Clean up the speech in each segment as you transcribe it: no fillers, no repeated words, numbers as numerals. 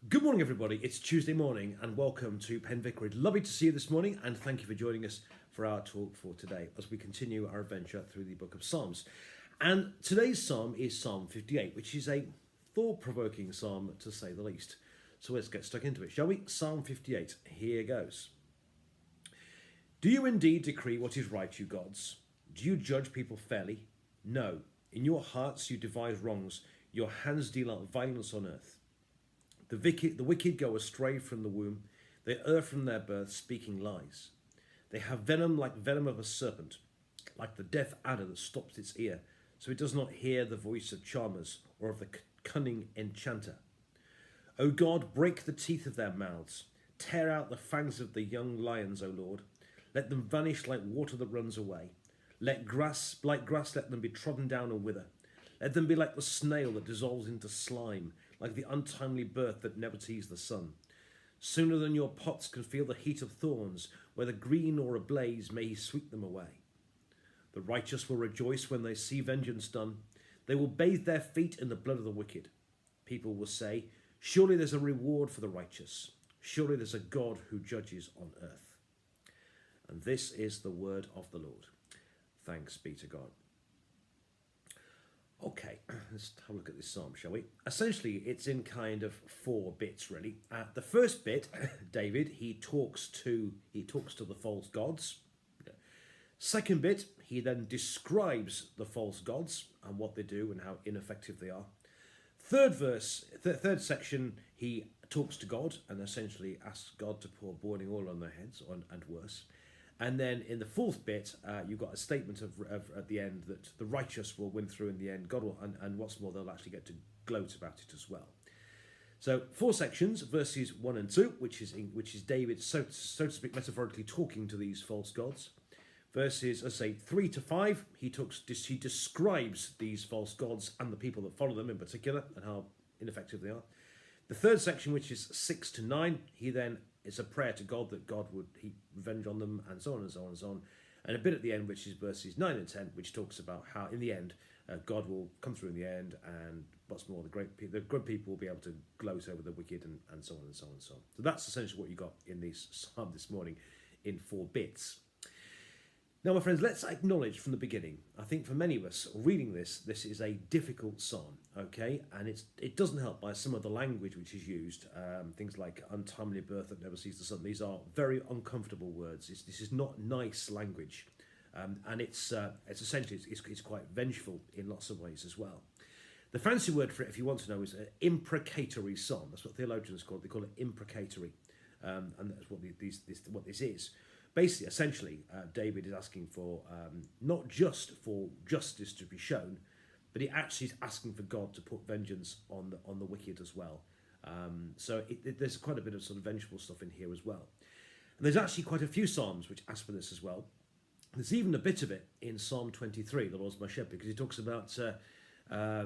Good morning, everybody. It's Tuesday morning, and welcome to Penn Vicarage. Lovely to see you this morning, and thank you for joining us for our talk for today as we continue our adventure through the book of Psalms. And today's psalm is Psalm 58, which is a thought-provoking psalm, to say the least. So let's get stuck into it, shall we? Psalm 58. Here goes. Do you indeed decree what is right, you gods? Do you judge people fairly? No. In your hearts you devise wrongs. Your hands deal out violence on earth. The wicked go astray from the womb. They err from their birth, speaking lies. They have venom like venom of a serpent, like the deaf adder that stops its ear, so it does not hear the voice of charmers or of the cunning enchanter. O God, break the teeth of their mouths. Tear out the fangs of the young lions, O Lord. Let them vanish like water that runs away. Like grass, let them be trodden down and wither. Let them be like the snail that dissolves into slime, like the untimely birth that never sees the sun. Sooner than your pots can feel the heat of thorns, whether green or ablaze, may he sweep them away. The righteous will rejoice when they see vengeance done. They will bathe their feet in the blood of the wicked. People will say, surely there's a reward for the righteous. Surely there's a God who judges on earth. And this is the word of the Lord. Thanks be to God. Okay, let's have a look at this psalm, shall we? Essentially, it's in kind of four bits, really. The first bit, David, he talks to the false gods. Second bit, he then describes the false gods and what they do and how ineffective they are. Third section, he talks to God and essentially asks God to pour boiling oil on their heads and worse. And then in the fourth bit, you've got a statement of at the end that the righteous will win through in the end. God will, and what's more, they'll actually get to gloat about it as well. So four sections, verses 1 and 2, which is David, so to speak, metaphorically talking to these false gods. Verses, let's say, 3 to 5, he describes these false gods and the people that follow them in particular and how ineffective they are. The third section, which is 6 to 9, he then it's a prayer to God that God would heap revenge on them, and so on and so on and so on. And a bit at the end, which is verses 9 and 10, which talks about how in the end God will come through in the end, and what's more, the good people will be able to gloat over the wicked, and so on and so on and so on. So that's essentially what you got in this psalm this morning in four bits. Now, my friends, let's acknowledge from the beginning, I think for many of us reading this is a difficult psalm, okay? And it doesn't help by some of the language which is used, things like untimely birth that never sees the sun. These are very uncomfortable words. This is not nice language. And it's essentially, it's quite vengeful in lots of ways as well. The fancy word for it, if you want to know, is an imprecatory psalm. That's what theologians call it. They call it imprecatory. And that's what what this is. Basically, essentially, David is asking for not just for justice to be shown, but he actually is asking for God to put vengeance on the wicked as well. So there's quite a bit of sort of vengeful stuff in here as well. And there's actually quite a few psalms which ask for this as well. There's even a bit of it in Psalm 23, the Lord's my shepherd, because he talks about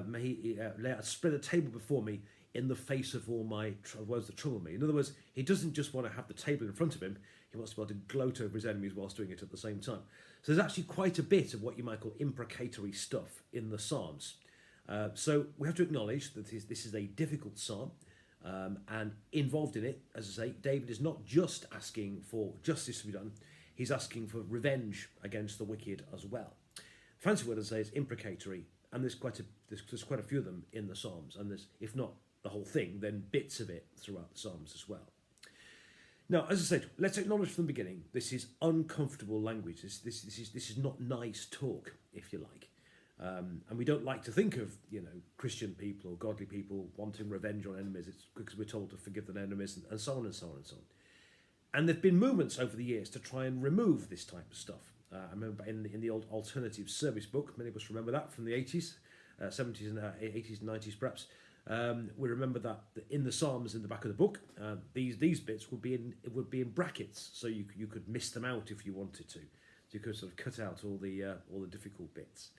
may he spread a table before me in the face of all my woes that trouble me. In other words, he doesn't just want to have the table in front of him, he wants to be able to gloat over his enemies whilst doing it at the same time. So there's actually quite a bit of what you might call imprecatory stuff in the Psalms. So we have to acknowledge that this is a difficult psalm, and involved in it, as I say, David is not just asking for justice to be done, he's asking for revenge against the wicked as well. Fancy word, as I say, is imprecatory, and there's quite a few of them in the Psalms, and there's, if not the whole thing, then bits of it throughout the Psalms as well. Now, as I said, let's acknowledge from the beginning, this is uncomfortable language. This is not nice talk, if you like. And we don't like to think of, Christian people or godly people wanting revenge on enemies. It's because we're told to forgive their enemies and so on and so on and so on. And there've been movements over the years to try and remove this type of stuff. I remember in the old alternative service book, many of us remember that from the 80s, 70s and 80s and 90s perhaps. We remember that in the Psalms in the back of the book, these bits would be in brackets, so you could miss them out if you wanted to. So you could sort of cut out all the difficult bits.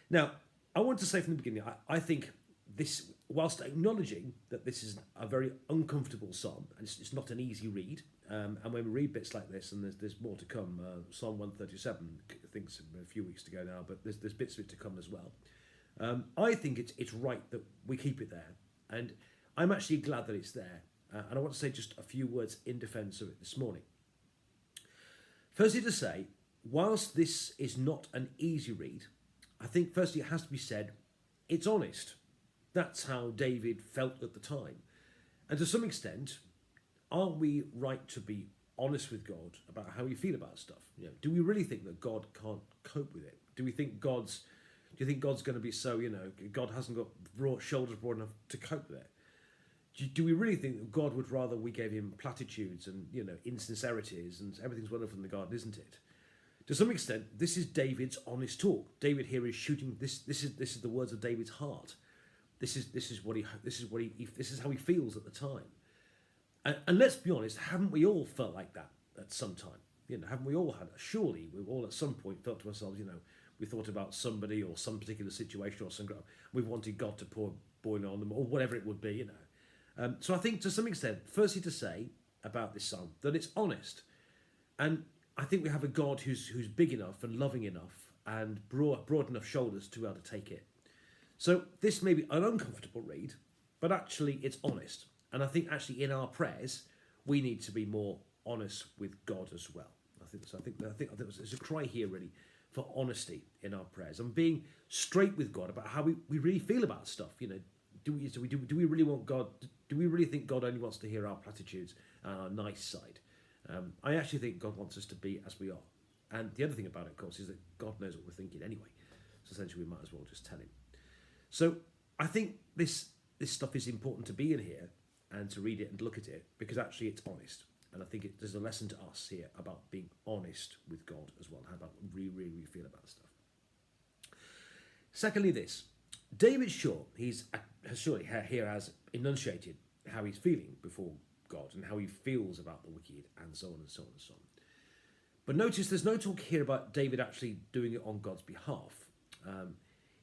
Now, I want to say from the beginning, I think this, whilst acknowledging that this is a very uncomfortable psalm, and it's not an easy read, and when we read bits like this, and there's more to come, Psalm 137, I think it's a few weeks to go now, but there's bits of it to come as well. I think it's right that we keep it there, and I'm actually glad that it's there. And I want to say just a few words in defence of it this morning. Firstly, to say, whilst this is not an easy read, I think firstly it has to be said, it's honest. That's how David felt at the time. And to some extent, aren't we right to be honest with God about how we feel about stuff? Do we really think that God can't cope with it? Do you think God's going to be so, God hasn't got shoulders broad enough to cope with it? Do we really think that God would rather we gave him platitudes and, insincerities and everything's wonderful in the garden, isn't it? To some extent, this is David's honest talk. David here is shooting this. This is the words of David's heart. This is how he feels at the time. And let's be honest, haven't we all felt like that at some time? Haven't we all had? Surely we've all at some point felt to ourselves, we thought about somebody or some particular situation or we've wanted God to pour boiling on them or whatever it would be, So I think to some extent, firstly to say about this psalm that it's honest, and I think we have a God who's big enough and loving enough and broad enough shoulders to be able to take it. So this may be an uncomfortable read, but actually it's honest. And I think actually in our prayers, we need to be more honest with God as well. I think there's a cry here really for honesty in our prayers and being straight with God about how we really feel about stuff. Do we really want God? Do we really think God only wants to hear our platitudes and our nice side? I actually think God wants us to be as we are. And the other thing about it, of course, is that God knows what we're thinking anyway. So essentially, we might as well just tell him. So I think this stuff is important to be in here and to read it and look at it because actually it's honest. And I think there's a lesson to us here about being honest with God as well, how about we really feel about stuff. Secondly, this. David has surely enunciated how he's feeling before God and how he feels about the wicked and so on and so on and so on. But notice there's no talk here about David actually doing it on God's behalf.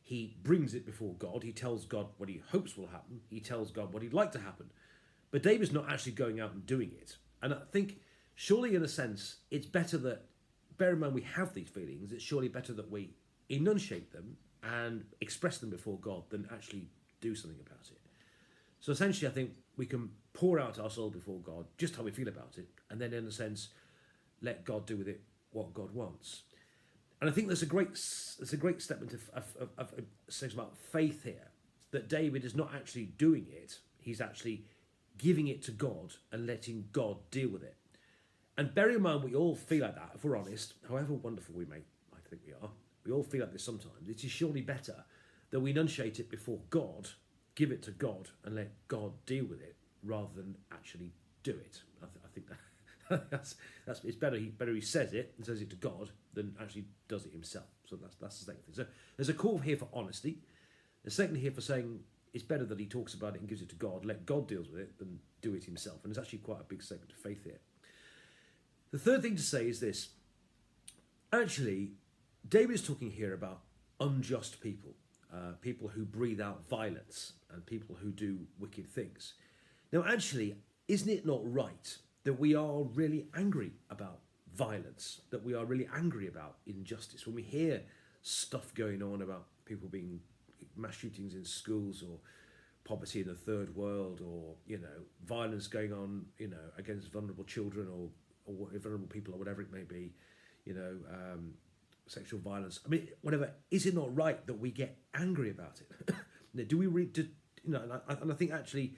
He brings it before God. He tells God what he hopes will happen. He tells God what he'd like to happen. But David's not actually going out and doing it. And I think surely in a sense, it's better that, bear in mind we have these feelings, it's surely better that we enunciate them and express them before God than actually do something about it. So essentially, I think we can pour out our soul before God, just how we feel about it, and then in a sense, let God do with it what God wants. And I think there's a great step into saying about faith here, that David is not actually doing it, he's actually giving it to God and letting God deal with it. And bear in mind, we all feel like that, if we're honest, however wonderful I think we are, we all feel like this sometimes. It is surely better that we enunciate it before God, give it to God, and let God deal with it, rather than actually do it. I think that it's better. He says it and says it to God than actually does it himself. So that's the second thing. So there's a call here for honesty. The second here for saying it's better that he talks about it and gives it to God, let God deal with it, than do it himself. And there's actually quite a big statement of faith here. The third thing to say is this. Actually, David is talking here about unjust people, people who breathe out violence and people who do wicked things. Now, actually, isn't it not right that we are really angry about violence, that we are really angry about injustice? When we hear stuff going on about people being mass shootings in schools or poverty in the third world or, violence going on, against vulnerable children or vulnerable people or whatever it may be, sexual violence. I mean, whatever. Is it not right that we get angry about it? Do we read? And I think actually,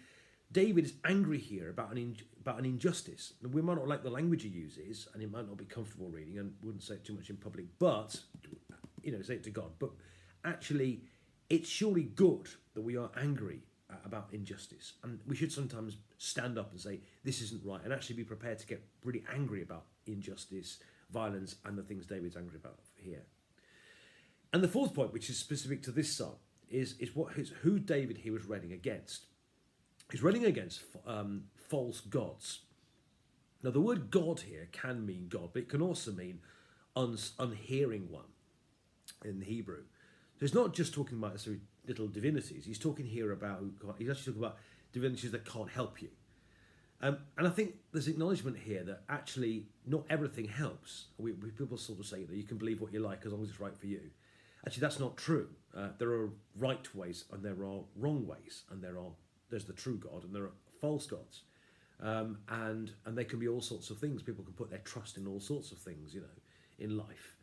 David is angry here about an injustice. And we might not like the language he uses, and it might not be comfortable reading, and wouldn't say it too much in public. But say it to God. But actually, it's surely good that we are angry about injustice, and we should sometimes stand up and say this isn't right, and actually be prepared to get really angry about injustice, violence, and the things David's angry about here. And the fourth point, which is specific to this psalm, is who David here was railing against. He's railing against false gods. Now, the word God here can mean God, but it can also mean unhearing one in Hebrew. So it's not just talking about little divinities. He's talking here about he's actually talking about divinities that can't help you. And I think there's acknowledgement here that actually not everything helps. People sort of say that you can believe what you like as long as it's right for you. Actually, that's not true. There are right ways and there are wrong ways, and there are there's the true God and there are false gods, and they can be all sorts of things. People can put their trust in all sorts of things, in life.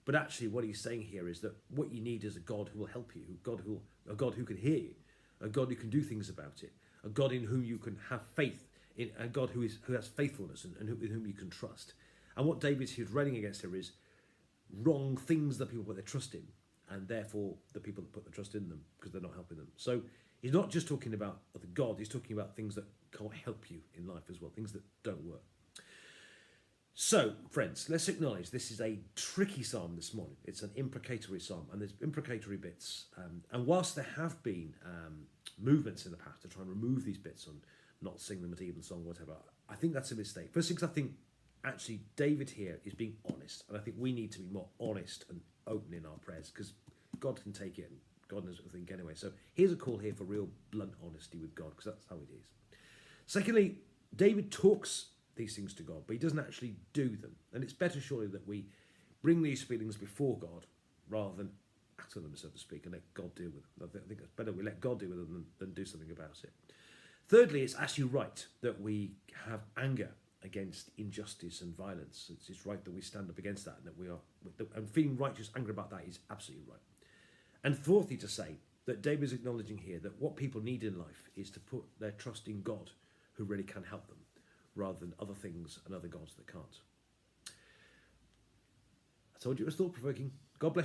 But actually, what he's saying here is that what you need is a God who will help you, a God who can hear you, a God who can do things about it, a God in whom you can have faith, in a God who has faithfulness and with whom you can trust. And what David's here railing against here is wrong things that people put their trust in, and therefore the people that put their trust in them because they're not helping them. So he's not just talking about the God, he's talking about things that can't help you in life as well, things that don't work. So, friends, let's acknowledge this is a tricky psalm this morning. It's an imprecatory psalm, and there's imprecatory bits. And whilst there have been movements in the past to try and remove these bits and not sing them at evensong, whatever, I think that's a mistake. First things, I think actually David here is being honest, and I think we need to be more honest and open in our prayers because God can take it and God knows what we think anyway. So here's a call here for real blunt honesty with God because that's how it is. Secondly, David talks these things to God, but he doesn't actually do them. And it's better surely that we bring these feelings before God rather than act on them, so to speak, and let God deal with them. I think it's better we let God deal with them than do something about it. Thirdly, it's actually right that we have anger against injustice and violence. It's right that we stand up against that, and that we are, and feeling righteous anger about that is absolutely right. And fourthly, to say that David is acknowledging here that what people need in life is to put their trust in God, who really can help them, rather than other things and other gods that can't. I told you it was thought-provoking. God bless you.